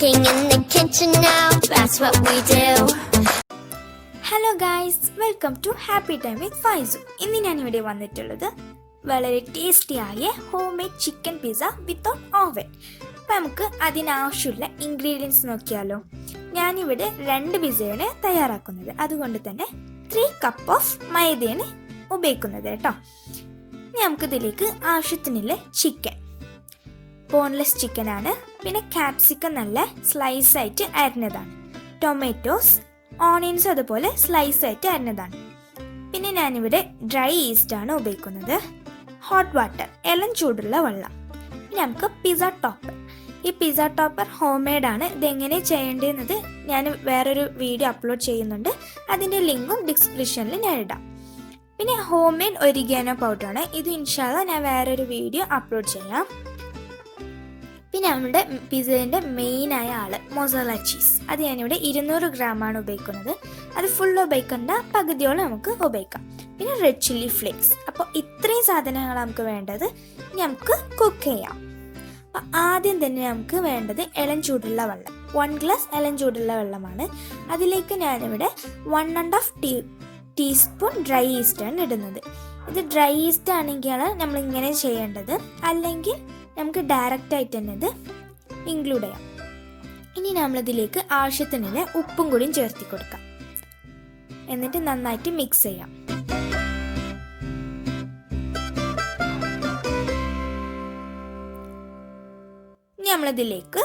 cooking in the kitchen now, that's what we do. Hello guys, welcome to happy time with Faizu. ഇന്ന് ഞാനിവിടെ വന്നിട്ടുള്ളത് വളരെ ടേസ്റ്റിയായ homemade chicken pizza without oven. അപ്പം നമുക്ക് അതിനാവശ്യമുള്ള ingredients നോക്കിയാലോ. ഞാനിവിടെ 2 പിസ്സയാണ് തയ്യാറാക്കുന്നത്, അതുകൊണ്ട് തന്നെ 3 കപ്പ് ഓഫ് മൈദയാണ് ഉപയോഗിക്കുന്നത് കേട്ടോ. ഇനി നമുക്കിതിലേക്ക് ആവശ്യത്തിനുള്ള ചിക്കൻ, ബോൺലെസ് ചിക്കനാണ്. പിന്നെ ക്യാപ്സിക്കം നല്ല സ്ലൈസ് ആയിട്ട് അരിഞ്ഞതാണ്. ടൊമാറ്റോസ്, ഓണിയൻസ് അതുപോലെ സ്ലൈസ് ആയിട്ട് അരിഞ്ഞതാണ്. പിന്നെ ഞാനിവിടെ ഡ്രൈ ഈസ്റ്റ് ആണ് ഉപയോഗിക്കുന്നത്. ഹോട്ട് വാട്ടർ, ഇളം ചൂടുള്ള വെള്ളം. പിന്നെ നമുക്ക് പിസ്സ ടോപ്പർ. ഈ പിസ്സ ടോപ്പർ ഹോം മെയ്ഡ് ആണ്. ഇതെങ്ങനെ ചെയ്യേണ്ടതെന്നത് ഞാൻ വേറൊരു വീഡിയോ അപ്ലോഡ് ചെയ്യുന്നുണ്ട്, അതിൻ്റെ ലിങ്കും ഡിസ്ക്രിപ്ഷനിൽ ഞാൻ ഇടാം. പിന്നെ ഹോം മെയ്ഡ് ഒരിഗാനോ പൗഡറാണ്. ഇത് ഇൻഷാല്ലാ ഞാൻ വേറൊരു വീഡിയോ അപ്ലോഡ് ചെയ്യാം. പിന്നെ നമ്മുടെ പിസ്സേൻ്റെ മെയിനായ ആള് മൊസറല്ല ചീസ്. അത് ഞാനിവിടെ 200 ഗ്രാമാണ് ഉപയോഗിക്കുന്നത്. അത് ഫുള്ള് ഉപയോഗിക്കേണ്ട, പകുതിയോളം നമുക്ക് ഉപയോഗിക്കാം. പിന്നെ റെഡ് ചില്ലി ഫ്ലേക്സ്. അപ്പോൾ ഇത്രയും സാധനങ്ങൾ നമുക്ക് വേണ്ടത്. നമുക്ക് കുക്ക് ചെയ്യാം. അപ്പോൾ ആദ്യം തന്നെ നമുക്ക് വേണ്ടത് ഇളം ചൂടുള്ള വെള്ളം. 1 ഗ്ലാസ് ഇളം ചൂടുള്ള വെള്ളമാണ്. അതിലേക്ക് ഞാനിവിടെ 1½ ടീസ്പൂൺ ഡ്രൈ ഈസ്റ്റാണ് ഇടുന്നത്. ഇത് ഡ്രൈ ഈസ്റ്റ് ആണെങ്കിലാണ് നമ്മളിങ്ങനെ ചെയ്യേണ്ടത്, അല്ലെങ്കിൽ നമുക്ക് ഡയറക്റ്റ് ആയിട്ട് തന്നെ ഇത് ഇൻക്ലൂഡ് ചെയ്യാം. ഇനി നമ്മളിതിലേക്ക് ആവശ്യത്തിനുള്ള ഉപ്പും കൂടിയും ചേർത്തി കൊടുക്കാം. എന്നിട്ട് നന്നായിട്ട് മിക്സ് ചെയ്യാം. ഇനി നമ്മളിതിലേക്ക്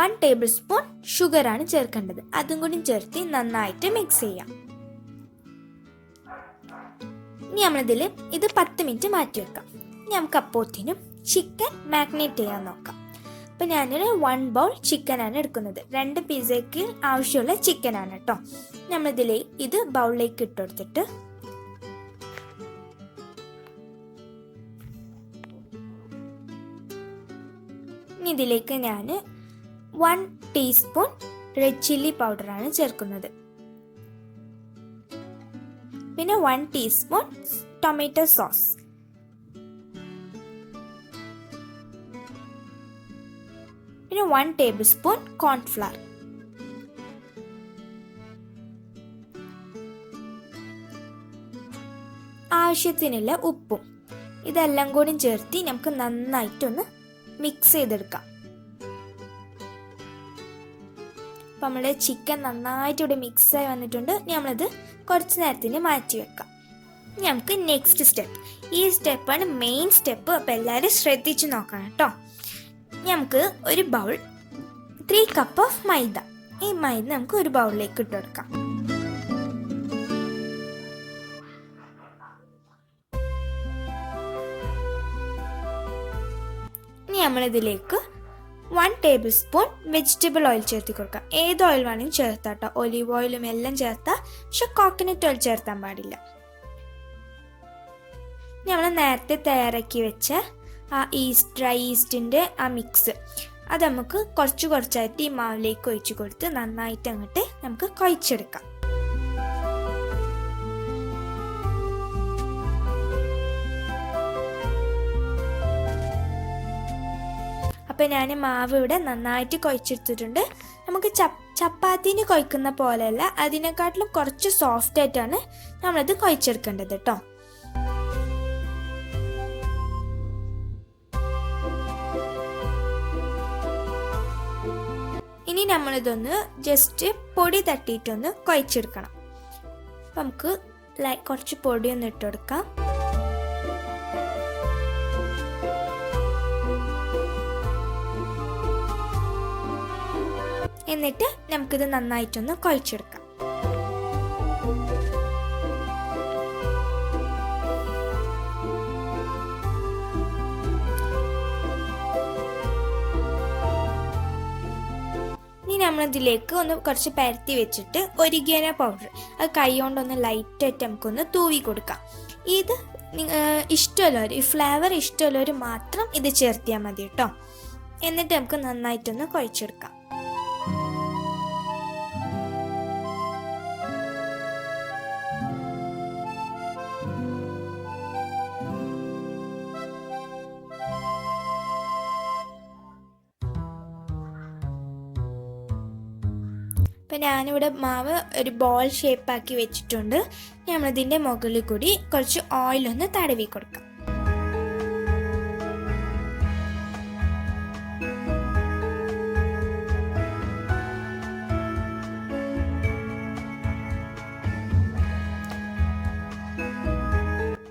1 ടേബിൾ സ്പൂൺ ഷുഗറാണ് ചേർക്കേണ്ടത്. അതും കൂടി ചേർത്ത് നന്നായിട്ട് മിക്സ് ചെയ്യാം. ഇനി നമ്മളിതിൽ ഇത് 10 മിനിറ്റ് മാറ്റി വെക്കാം. നമുക്ക് അപ്പോഴത്തേനും ചിക്കൻ മാഗ്നേറ്റ് ചെയ്യാൻ നോക്കാം. അപ്പോൾ ഞാനൊരു 1 ബൗൾ ചിക്കനാണ് എടുക്കുന്നത്. 2 പിസ്സയ്ക്ക് ആവശ്യമുള്ള ചിക്കനാണ് കേട്ടോ. ഇത് ബൗളിലേക്ക് ഇട്ടെടുത്തിട്ട് ഇനി ഇതിലേക്ക് ഞാൻ 1 ടീസ്പൂൺ റെഡ് ചില്ലി പൗഡറാണ് ചേർക്കുന്നത്. പിന്നെ 1 ടീസ്പൂൺ ടൊമാറ്റോ സോസ്, പിന്നെ 1 ടേബിൾ സ്പൂൺ കോൺഫ്ലവർ, ആവശ്യത്തിനുള്ള ഉപ്പും. ഇതെല്ലാം കൂടി ചേർത്ത് നമുക്ക് നന്നായിട്ടൊന്ന് മിക്സ് ചെയ്തെടുക്കാം. അപ്പം നമ്മുടെ ചിക്കൻ നന്നായിട്ട് ഇവിടെ മിക്സായി വന്നിട്ടുണ്ട്. നമ്മളിത് കുറച്ച് നേരത്തിന് മാറ്റി വെക്കാം. നമുക്ക് നെക്സ്റ്റ് സ്റ്റെപ്പ്, ഈ സ്റ്റെപ്പാണ് മെയിൻ സ്റ്റെപ്പ്. അപ്പം എല്ലാവരും ശ്രദ്ധിച്ച് നോക്കണം കേട്ടോ. നമുക്ക് ഒരു ബൗൾ 3 കപ്പ് ഓഫ് മൈദ. ഈ മൈദ നമുക്ക് ഒരു ബൗളിലേക്ക് ഇട്ട് കൊടുക്കാം. ഇനി നമ്മളിതിലേക്ക് 1 ടേബിൾ സ്പൂൺ വെജിറ്റബിൾ ഓയിൽ ചേർത്ത് കൊടുക്കാം. ഏത് ഓയിൽ വേണമെങ്കിലും ചേർത്താട്ടോ, ഒലീവ് ഓയിലും എല്ലാം ചേർത്താം, പക്ഷെ കോക്കനട്ട് ഓയിൽ ചേർത്താൻ പാടില്ല. നമ്മൾ നേരത്തെ തയ്യാറാക്കി വെച്ച ആ ഡ്രൈ ഈസ്റ്റിൻ്റെ ആ മിക്സ് അത് നമുക്ക് കുറച്ചായിട്ട് ഈ മാവിലേക്ക് ഒഴിച്ച് കൊടുത്ത് നന്നായിട്ട് അങ്ങോട്ട് നമുക്ക് കുഴച്ചെടുക്കാം. അപ്പം ഞാൻ മാവ് ഇവിടെ നന്നായിട്ട് കുഴച്ചെടുത്തിട്ടുണ്ട്. നമുക്ക് ചപ്പാത്തിന് കുഴക്കുന്ന പോലെയല്ല, അതിനെക്കാട്ടിലും കുറച്ച് സോഫ്റ്റ് ആയിട്ടാണ് നമ്മളത് കുഴച്ചെടുക്കേണ്ടത് കേട്ടോ. ഇനി നമ്മളിതൊന്ന് ജസ്റ്റ് പൊടി തട്ടിയിട്ടൊന്ന് കുഴച്ചെടുക്കണം. അപ്പം നമുക്ക് കുറച്ച് പൊടിയൊന്ന് ഇട്ട് കൊടുക്കാം. എന്നിട്ട് നമുക്കിത് നന്നായിട്ടൊന്ന് കുഴച്ചെടുക്കാം. നമ്മളിതിലേക്ക് ഒന്ന് കുറച്ച് പരത്തി വെച്ചിട്ട് ഒരിഗാനോ പൗഡർ അത് കൈ കൊണ്ടൊന്ന് ലൈറ്റായിട്ട് നമുക്കൊന്ന് തൂവി കൊടുക്കാം. ഇത് ഇഷ്ടമുള്ളവർ, ഈ ഫ്ലേവർ ഇഷ്ടമുള്ളവർ മാത്രം ഇത് ചേർത്തിയാൽ മതി കേട്ടോ. എന്നിട്ട് നമുക്ക് നന്നായിട്ടൊന്ന് കുഴച്ചെടുക്കാം. അപ്പോൾ ഞാനിവിടെ മാവ് ഒരു ബോൾ ഷേപ്പാക്കി വെച്ചിട്ടുണ്ട്. നമ്മളിതിൻ്റെ മുകളിൽ കൂടി കുറച്ച് ഓയിലൊന്ന് തടവി കൊടുക്കാം.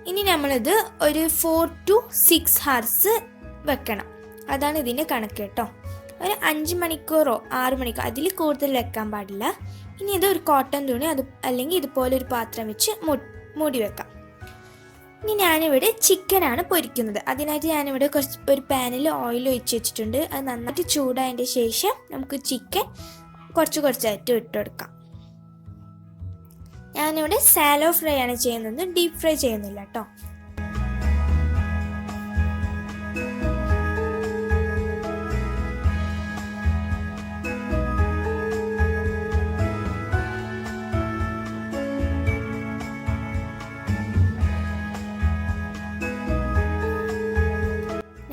ഇനി നമ്മളിത് ഒരു 4 to 6 hours വെക്കണം. അതാണ് ഇതിൻ്റെ കണക്ക് കേട്ടോ. ഒരു 5 മണിക്കൂറോ 6 മണിക്കൂറോ അതിൽ കൂടുതൽ വെക്കാൻ പാടില്ല. ഇനി ഇത് ഒരു കോട്ടൺ തുണി അല്ലെങ്കിൽ ഇതുപോലെ ഒരു പാത്രം വെച്ച് മൂടി വെക്കാം. ഇനി ഞാനിവിടെ ചിക്കനാണ് പൊരിക്കുന്നത്. അതിനായിട്ട് ഞാനിവിടെ ഒരു പാനിൽ ഓയിൽ ഒഴിച്ച് വെച്ചിട്ടുണ്ട്. അത് നന്നായിട്ട് ചൂടായതിൻ്റെ ശേഷം നമുക്ക് ചിക്കൻ കുറച്ചായിട്ട് ഇട്ട് കൊടുക്കാം. ഞാനിവിടെ സാലോ ഫ്രൈ ആണ് ചെയ്യുന്നത്, ഡീപ്പ് ഫ്രൈ ചെയ്യുന്നില്ല കേട്ടോ.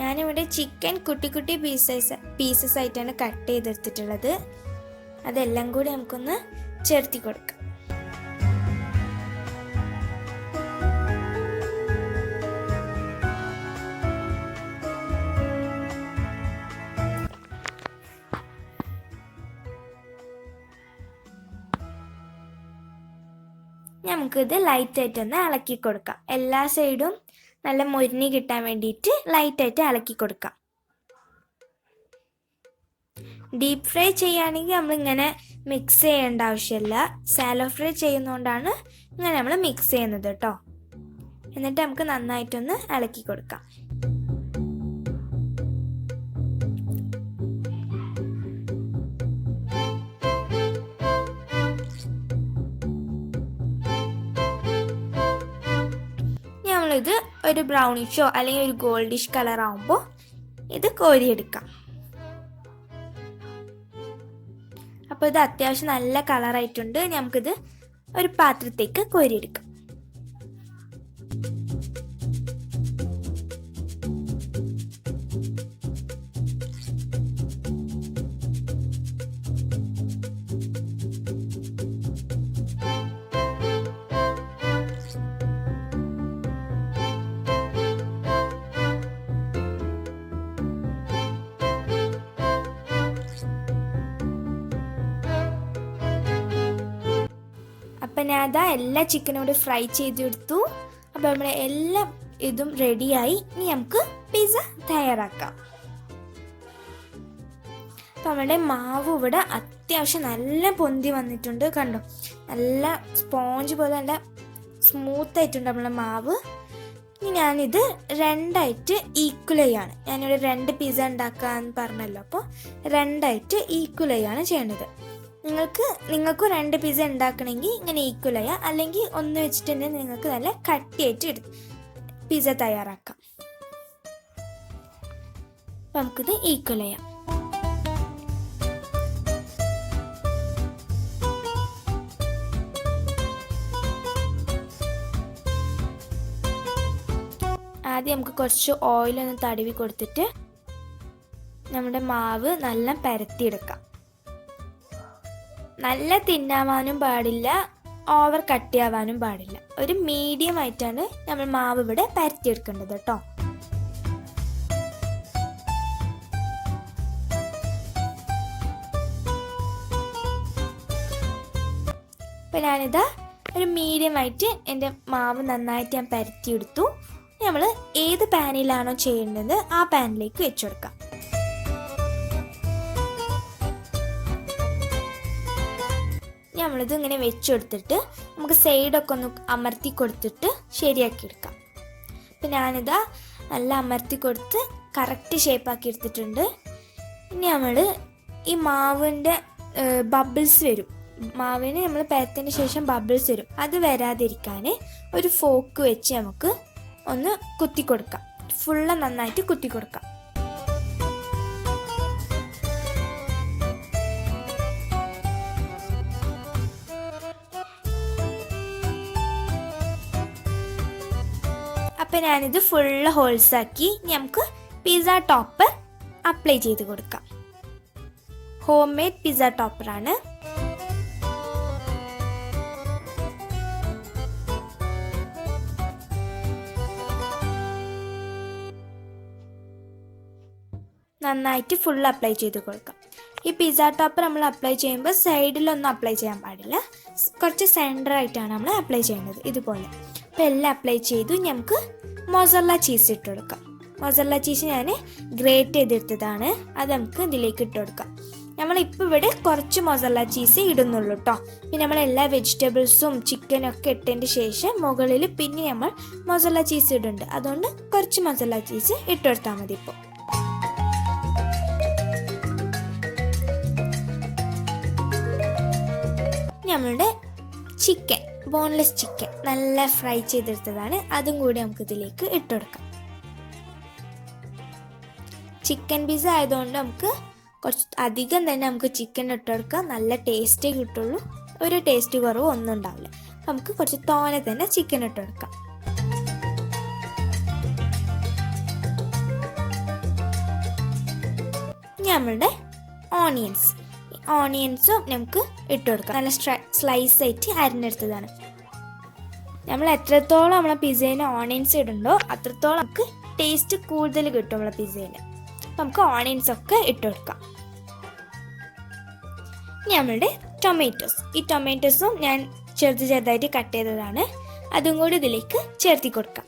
ഞാനിവിടെ ചിക്കൻ കുട്ടി പീസസ് ആയിട്ടാണ് കട്ട് ചെയ്തെടുത്തിട്ടുള്ളത്. അതെല്ലാം കൂടി നമുക്കൊന്ന് ചേർത്തി കൊടുക്കാം. നമുക്കിത് ലൈറ്റായിട്ടൊന്ന് ഇളക്കി കൊടുക്കാം. എല്ലാ സൈഡും നല്ല മൊരിഞ്ഞ് കിട്ടാൻ വേണ്ടിയിട്ട് ലൈറ്റായിട്ട് ഇളക്കി കൊടുക്കാം. ഡീപ്പ് ഫ്രൈ ചെയ്യുകയാണെങ്കിൽ നമ്മളിങ്ങനെ മിക്സ് ചെയ്യേണ്ട ആവശ്യമില്ല. സാലോ ഫ്രൈ ചെയ്യുന്നതുകൊണ്ടാണ് ഇങ്ങനെ നമ്മൾ മിക്സ് ചെയ്യുന്നത് കേട്ടോ. എന്നിട്ട് നമുക്ക് നന്നായിട്ടൊന്ന് ഇളക്കി കൊടുക്കാം. ഇത് ഒരു ബ്രൗണിഷോ അല്ലെങ്കിൽ ഒരു ഗോൾഡിഷ് കളർ ആവുമ്പോൾ ഇത് കോരിയെടുക്കാം. അപ്പോൾ ഇത് അത്യാവശ്യം നല്ല കളറായിട്ടുണ്ട്. നമുക്കിത് ഒരു പാത്രത്തേക്ക് കോരിയെടുക്കാം. അപ്പം ഞാൻ അതാ എല്ലാ ചിക്കനും കൂടി ഫ്രൈ ചെയ്തെടുത്തു. അപ്പോൾ നമ്മുടെ എല്ലാ ഇതും റെഡിയായി. ഇനി നമുക്ക് പിസ്സ തയ്യാറാക്കാം. അപ്പോൾ നമ്മുടെ മാവ് ഇവിടെ അത്യാവശ്യം നല്ല പൊന്തി വന്നിട്ടുണ്ട്. കണ്ടോ, നല്ല സ്പോഞ്ച് പോലെ നല്ല സ്മൂത്തായിട്ടുണ്ട് നമ്മുടെ മാവ്. ഇനി ഞാനിത് രണ്ടായിട്ട് ഈക്വൽ ചെയ്യാണ്. ഞാനിവിടെ 2 പിസ്സ ഉണ്ടാക്കാമെന്ന് പറഞ്ഞല്ലോ. അപ്പോൾ രണ്ടായിട്ട് ഈക്വൽ ചെയ്യാണ് ചെയ്യേണ്ടത്. നിങ്ങൾക്ക് 2 പിസ്സ ഉണ്ടാക്കണമെങ്കിൽ ഇങ്ങനെ ഈക്വൽ ചെയ്യാം. അല്ലെങ്കിൽ ഒന്ന് വെച്ചിട്ടുണ്ടെങ്കിൽ നിങ്ങൾക്ക് നല്ല കട്ടിയായിട്ട് പിസ്സ തയ്യാറാക്കാം. അപ്പം നമുക്കിത് ഈക്വൽ ചെയ്യാം. ആദ്യം നമുക്ക് കുറച്ച് ഓയിലൊന്ന് തടവി കൊടുത്തിട്ട് നമ്മുടെ മാവ് നല്ല പരത്തിയെടുക്കാം. നല്ല തിന്നാവാനും പാടില്ല, ഓവർ കട്ടിയാവാനും പാടില്ല. ഒരു മീഡിയം ആയിട്ടാണ് നമ്മൾ മാവ് ഇവിടെ പരത്തിയെടുക്കേണ്ടത് കേട്ടോ. അപ്പോൾ ഞാനിതാ ഒരു മീഡിയം ആയിട്ട് എൻ്റെ മാവ് നന്നായിട്ട് ഞാൻ പരത്തിയെടുത്തു. നമ്മൾ ഏത് പാനിലാണോ ചെയ്യേണ്ടത് ആ പാനിലേക്ക് വെച്ചു കൊടുക്കാം. നമ്മളിത് ഇങ്ങനെ വെച്ചെടുത്തിട്ട് നമുക്ക് സൈഡൊക്കെ ഒന്ന് അമർത്തി കൊടുത്തിട്ട് ശരിയാക്കി എടുക്കാം. അപ്പം ഞാനിതാ നല്ല അമർത്തി കൊടുത്ത് കറക്റ്റ് ഷേപ്പാക്കി എടുത്തിട്ടുണ്ട്. ഇനി നമ്മൾ ഈ മാവിൻ്റെ ബബിൾസ് വരും, മാവിന് നമ്മൾ പരത്തിന് ശേഷം ബബിൾസ് വരും, അത് വരാതിരിക്കാൻ ഒരു ഫോക്ക് വെച്ച് നമുക്ക് ഒന്ന് കുത്തി കൊടുക്കാം. ഫുള്ള് നന്നായിട്ട് കുത്തി കൊടുക്കാം. അപ്പം ഞാനിത് ഫുള്ള് ഹോൾസാക്കി നമുക്ക് പിസ്സ ടോപ്പർ അപ്ലൈ ചെയ്ത് കൊടുക്കാം. ഹോം മെയ്ഡ് പിസ്സ ടോപ്പറാണ്. നന്നായിട്ട് ഫുൾ അപ്ലൈ ചെയ്ത് കൊടുക്കാം. ഈ പിസ്സ ടോപ്പർ നമ്മൾ അപ്ലൈ ചെയ്യുമ്പോൾ സൈഡിലൊന്നും അപ്ലൈ ചെയ്യാൻ പാടില്ല, കുറച്ച് സെൻറ്ററായിട്ടാണ് നമ്മൾ അപ്ലൈ ചെയ്യുന്നത് ഇതുപോലെ. അപ്പോൾ എല്ലാം അപ്ലൈ ചെയ്തു. നമുക്ക് മൊസറല്ല ചീസ് ഇട്ട് കൊടുക്കാം. മൊസറല്ല ചീസ് ഞാൻ ഗ്രേറ്റ് ചെയ്തെടുത്തതാണ്, അത് നമുക്ക് ഇതിലേക്ക് ഇട്ട് കൊടുക്കാം. നമ്മളിപ്പോൾ ഇവിടെ കുറച്ച് മൊസറല്ല ചീസ് ഇടുന്നുള്ളൂ കേട്ടോ. പിന്നെ നമ്മൾ എല്ലാ വെജിറ്റബിൾസും ചിക്കനൊക്കെ ഇട്ടതിന് ശേഷം മുകളിൽ പിന്നെ നമ്മൾ മൊസറല്ല ചീസ് ഇടുന്നുണ്ട്, അതുകൊണ്ട് കുറച്ച് മൊസറല്ല ചീസ് ഇട്ട് കൊടുത്താൽ മതി. ഇപ്പോൾ നമ്മളുടെ ചിക്കൻ, ബോൺലെസ് ചിക്കൻ നല്ല ഫ്രൈ ചെയ്തെടുത്തതാണ്, അതും കൂടി നമുക്ക് ഇതിലേക്ക് ഇട്ട് കൊടുക്കാം. ചിക്കൻ പിസ്സ ആയതുകൊണ്ട് നമുക്ക് കുറച്ച് അധികം തന്നെ നമുക്ക് ചിക്കൻ ഇട്ട് കൊടുക്കാം, നല്ല ടേസ്റ്റേ കിട്ടുള്ളൂ, ഒരു ടേസ്റ്റ് കുറവ് ഒന്നും ഉണ്ടാവില്ല. നമുക്ക് കുറച്ച് തോനെ തന്നെ ചിക്കൻ ഇട്ട് കൊടുക്കാം. നമ്മളുടെ ഓണിയൻസും നമുക്ക് ഇട്ട് കൊടുക്കാം. നല്ല സ്ലൈസ് ആയിട്ട് അരിഞ്ഞെടുത്തതാണ്. നമ്മൾ എത്രത്തോളം നമ്മളെ പിസ്സേന് ഓണിയൻസ് ഇടുന്നുണ്ടോ അത്രത്തോളം നമുക്ക് ടേസ്റ്റ് കൂടുതൽ കിട്ടും നമ്മളെ പിസ്സേന്. നമുക്ക് ഓണിയൻസ് ഒക്കെ ഇട്ട് കൊടുക്കാം. നമ്മളുടെ ടൊമാറ്റോസ്, ഈ ടൊമാറ്റോസും ഞാൻ ചെറുതായിട്ട് കട്ട് ചെയ്തതാണ്, അതും കൂടി ഇതിലേക്ക് ചേർത്തി കൊടുക്കാം.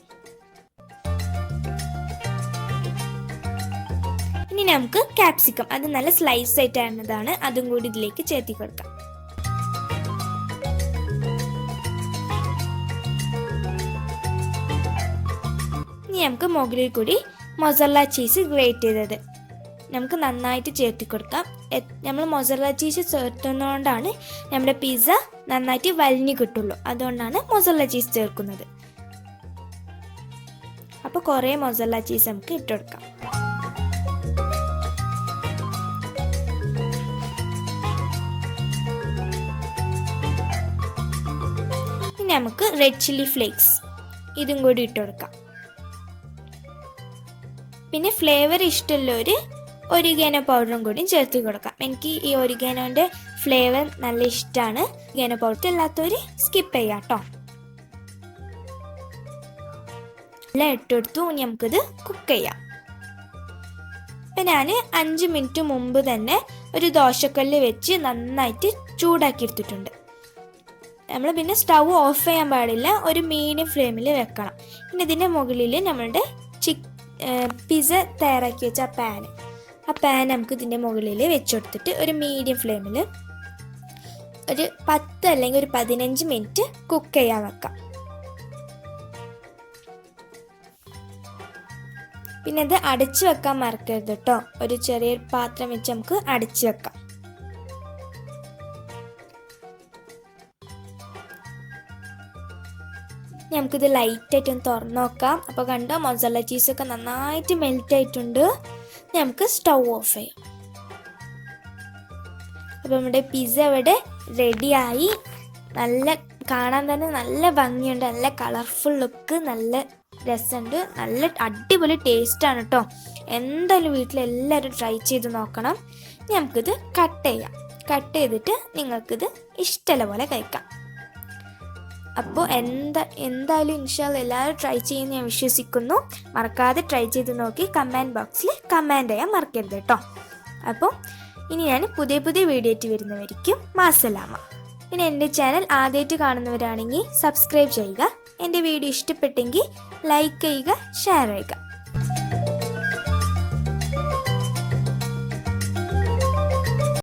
ഇനി നമുക്ക് ക്യാപ്സിക്കം, അത് നല്ല സ്ലൈസ് ആയിട്ടാണ്, അതും കൂടി ഇതിലേക്ക് ചേർത്തി കൊടുക്കാം. ഇനി നമുക്ക് മുകളിൽ കൂടി മൊസറല്ല ചീസ് ഗ്രേറ്റ് ചെയ്തത് നമുക്ക് നന്നായിട്ട് ചേർത്തി കൊടുക്കാം. നമ്മൾ മൊസറല്ല ചീസ് ചേർത്തുന്നതുകൊണ്ടാണ് നമ്മുടെ പിസ്സ നന്നായിട്ട് വലിഞ്ഞു കിട്ടുള്ളൂ, അതുകൊണ്ടാണ് മൊസറല്ല ചീസ് ചേർക്കുന്നത്. അപ്പോൾ കുറേ മൊസറല്ല ചീസ് നമുക്ക് ഇട്ട് കൊടുക്കാം. ഇനി നമുക്ക് റെഡ് ചില്ലി ഫ്ലേക്സ് ഇതും കൂടി ഇട്ട് കൊടുക്കാം. പിന്നെ ഫ്ലേവർ ഇഷ്ടമുള്ളവർ ഒറിഗാനോ പൗഡറും കൂടി ചേർത്ത് കൊടുക്കാം. എനിക്ക് ഈ ഒറിഗാനോൻ്റെ ഫ്ലേവർ നല്ല ഇഷ്ടമാണ്. ഒറിഗാനോ പൗഡർ ഇല്ലാത്തവർ സ്കിപ്പ് ചെയ്യാം കേട്ടോ. എല്ലാം ഇട്ടെടുത്തു. നമുക്കിത് കുക്ക് ചെയ്യാം. ഇപ്പം ഞാൻ 5 മിനിറ്റ് മുമ്പ് തന്നെ ഒരു ദോശക്കല്ല് വെച്ച് നന്നായിട്ട് ചൂടാക്കി എടുത്തിട്ടുണ്ട്. നമ്മൾ പിന്നെ സ്റ്റൗ ഓഫ് ചെയ്യാൻ പാടില്ല, ഒരു മീഡിയം ഫ്ലെയിമിൽ വെക്കണം. പിന്നെ ഇതിൻ്റെ മുകളിൽ നമ്മളുടെ പിസ്സ തയ്യാറാക്കി വെച്ച ആ പാൻ നമുക്ക് ഇതിൻ്റെ മുകളിൽ വെച്ചെടുത്തിട്ട് ഒരു മീഡിയം ഫ്ലെയിമിൽ ഒരു 10 അല്ലെങ്കിൽ ഒരു 15 മിനിറ്റ് കുക്ക് ചെയ്യാൻ വെക്കാം. പിന്നെ അത് അടച്ചു വെക്കാൻ മറക്കരുത് കേട്ടോ. ഒരു ചെറിയൊരു പാത്രം വെച്ച് നമുക്ക് അടച്ചു വെക്കാം. നമുക്കിത് ലൈറ്റായിട്ടൊന്ന് തുറന്നു നോക്കാം. അപ്പോൾ കണ്ടോ, മൊസറല്ല ചീസൊക്കെ നന്നായിട്ട് മെൽറ്റ് ആയിട്ടുണ്ട്. നമുക്ക് സ്റ്റൗ ഓഫ് ചെയ്യാം. അപ്പോൾ നമ്മുടെ പിസ്സ ഇവിടെ റെഡിയായി. നല്ല കാണാൻ തന്നെ നല്ല ഭംഗിയുണ്ട്, നല്ല കളർഫുൾ ലുക്ക്, നല്ല രസമുണ്ട്, നല്ല അടിപൊളി ടേസ്റ്റാണ് കേട്ടോ. എന്തായാലും വീട്ടിലെല്ലാവരും ട്രൈ ചെയ്ത് നോക്കണം. നമുക്കിത് കട്ട് ചെയ്യാം. കട്ട് ചെയ്തിട്ട് നിങ്ങൾക്കിത് ഇഷ്ടമുള്ള പോലെ കഴിക്കാം. അപ്പോൾ എന്തായാലും ഇൻഷാല്ലാ എല്ലാവരും ട്രൈ ചെയ്യുമെന്ന് ഞാൻ വിശ്വസിക്കുന്നു. മറക്കാതെ ട്രൈ ചെയ്ത് നോക്കി കമൻറ്റ് ബോക്സിൽ കമൻറ്റ് ചെയ്യാൻ മറക്കരുത് കേട്ടോ. അപ്പോൾ ഇനി ഞാൻ പുതിയ വീഡിയോ ആയിട്ട് വരുന്നവരിക്കും മാസലാമ. പിന്നെ എൻ്റെ ചാനൽ ആദ്യമായിട്ട് കാണുന്നവരാണെങ്കിൽ സബ്സ്ക്രൈബ് ചെയ്യുക. എൻ്റെ വീഡിയോ ഇഷ്ടപ്പെട്ടെങ്കിൽ ലൈക്ക് ചെയ്യുക, ഷെയർ ചെയ്യുക.